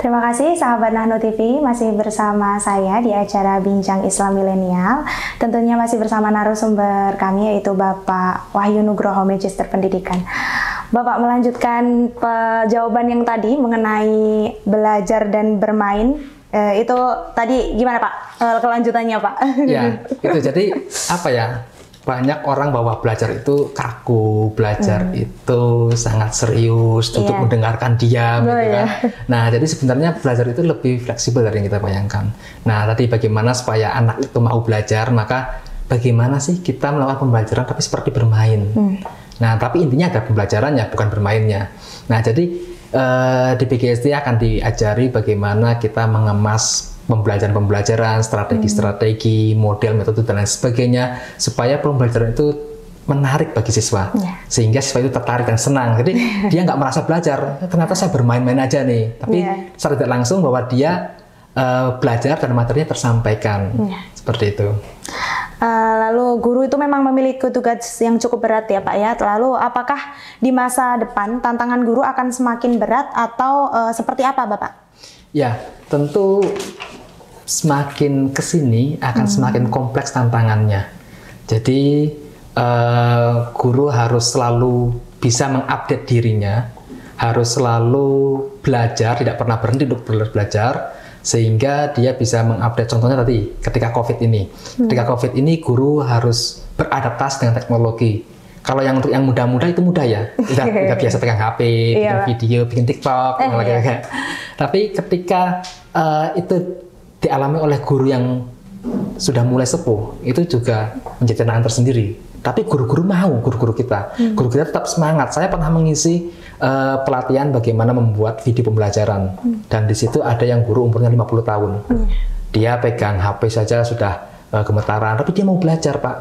Terima kasih sahabat Nahnu TV, masih bersama saya di acara Bincang Islam Milenial. Tentunya masih bersama narasumber kami yaitu Bapak Wahyu Nugroho, Magister Pendidikan. Bapak melanjutkan jawaban yang tadi mengenai belajar dan bermain. Itu tadi gimana Pak kelanjutannya Pak? Ya, itu jadi apa ya? Banyak orang bahwa belajar itu kaku, belajar itu sangat serius, duduk mendengarkan diam, gitu kan. Nah, jadi sebenarnya belajar itu lebih fleksibel dari yang kita bayangkan. Nah, tadi bagaimana supaya anak itu mau belajar, maka bagaimana sih kita melakukan pembelajaran tapi seperti bermain. Nah, tapi intinya ada pembelajarannya, bukan bermainnya. Nah, jadi di PGSD akan diajari bagaimana kita mengemas pembelajaran, strategi-strategi, model, metode, dan lain sebagainya, supaya pembelajaran itu menarik bagi siswa, sehingga siswa itu tertarik dan senang. Jadi dia nggak merasa belajar, ternyata saya bermain-main aja nih, tapi secara tidak langsung bahwa dia belajar dan materinya tersampaikan, seperti itu. Lalu guru itu memang memiliki tugas yang cukup berat ya Pak ya. Lalu apakah di masa depan tantangan guru akan semakin berat atau seperti apa Bapak? Ya, tentu semakin kesini akan semakin kompleks tantangannya. Jadi guru harus selalu bisa mengupdate dirinya, harus selalu belajar, tidak pernah berhenti untuk belajar, sehingga dia bisa mengupdate. Contohnya tadi ketika COVID ini, ketika COVID ini guru harus beradaptasi dengan teknologi. Kalau yang untuk yang muda-muda itu mudah ya, udah biasa pegang HP, bikin video, bikin TikTok, tapi ketika itu dialami oleh guru yang sudah mulai sepuh, itu juga menjadi tantangan tersendiri. Tapi guru-guru mau, guru-guru kita tetap semangat. Saya pernah mengisi pelatihan bagaimana membuat video pembelajaran, dan di situ ada yang guru umurnya 50 tahun. Dia pegang HP saja sudah gemetaran, tapi dia mau belajar Pak.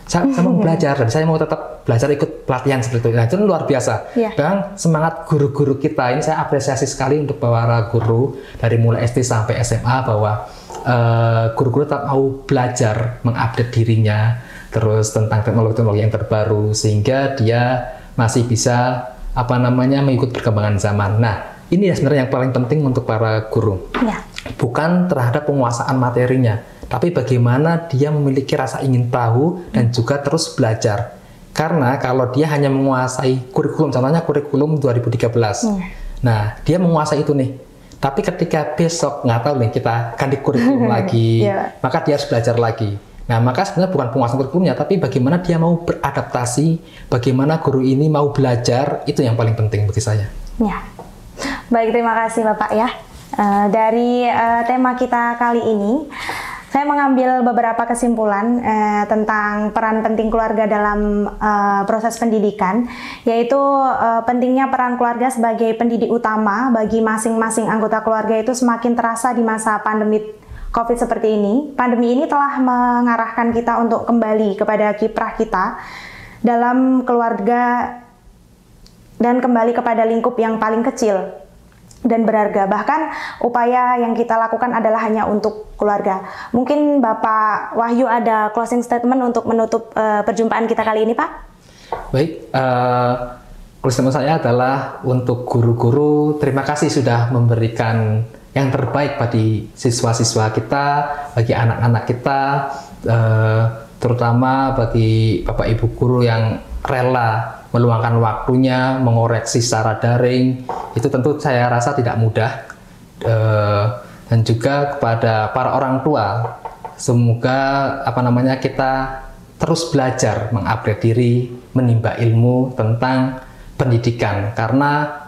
Saya mau belajar dan saya mau tetap belajar ikut pelatihan seperti itu. Nah, itu luar biasa. Dan semangat guru-guru kita ini saya apresiasi sekali untuk para guru dari mulai SD sampai SMA, bahwa guru-guru tetap mau belajar, mengupdate dirinya, terus tentang teknologi-teknologi yang terbaru, sehingga dia masih bisa mengikut perkembangan zaman. Nah, ini ya sebenarnya yang paling penting untuk para guru. Bukan terhadap penguasaan materinya, tapi bagaimana dia memiliki rasa ingin tahu dan juga terus belajar. Karena kalau dia hanya menguasai kurikulum, contohnya kurikulum 2013, nah dia menguasai itu nih, tapi ketika besok nggak tahu nih kita ganti kurikulum lagi, maka dia harus belajar lagi. Nah, maka sebenarnya bukan penguasaan kurikulumnya, tapi bagaimana dia mau beradaptasi, bagaimana guru ini mau belajar, itu yang paling penting bagi saya. Baik, terima kasih Bapak ya. Dari tema kita kali ini, saya mengambil beberapa kesimpulan tentang peran penting keluarga dalam proses pendidikan, yaitu pentingnya peran keluarga sebagai pendidik utama bagi masing-masing anggota keluarga itu semakin terasa di masa pandemi COVID seperti ini. Pandemi ini telah mengarahkan kita untuk kembali kepada kiprah kita dalam keluarga dan kembali kepada lingkup yang paling kecil dan berharga. Bahkan upaya yang kita lakukan adalah hanya untuk keluarga. Mungkin Bapak Wahyu ada closing statement untuk menutup perjumpaan kita kali ini Pak? Baik, closing statement saya adalah untuk guru-guru, terima kasih sudah memberikan yang terbaik bagi siswa-siswa kita, bagi anak-anak kita, terutama bagi Bapak Ibu guru yang rela meluangkan waktunya, mengoreksi secara daring. Itu tentu saya rasa tidak mudah. Dan juga kepada para orang tua, semoga kita terus belajar, mengupgrade diri, menimba ilmu tentang pendidikan, karena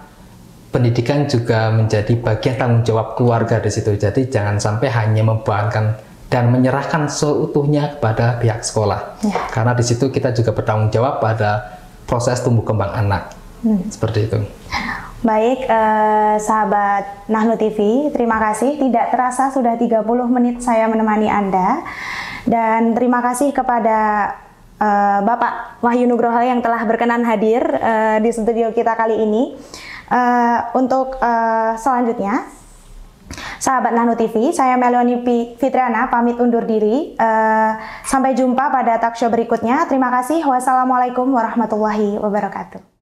pendidikan juga menjadi bagian tanggung jawab keluarga di situ. Jadi jangan sampai hanya membebankan dan menyerahkan seutuhnya kepada pihak sekolah. Karena di situ kita juga bertanggung jawab pada proses tumbuh kembang anak. Seperti itu. Baik, sahabat Nahnu TV, terima kasih. Tidak terasa sudah 30 menit saya menemani Anda. Dan terima kasih kepada Bapak Wahyu Nugroho yang telah berkenan hadir di studio kita kali ini. Untuk selanjutnya, sahabat Nahnu TV, saya Meloni Fitriana pamit undur diri. Sampai jumpa pada talkshow berikutnya. Terima kasih. Wassalamualaikum warahmatullahi wabarakatuh.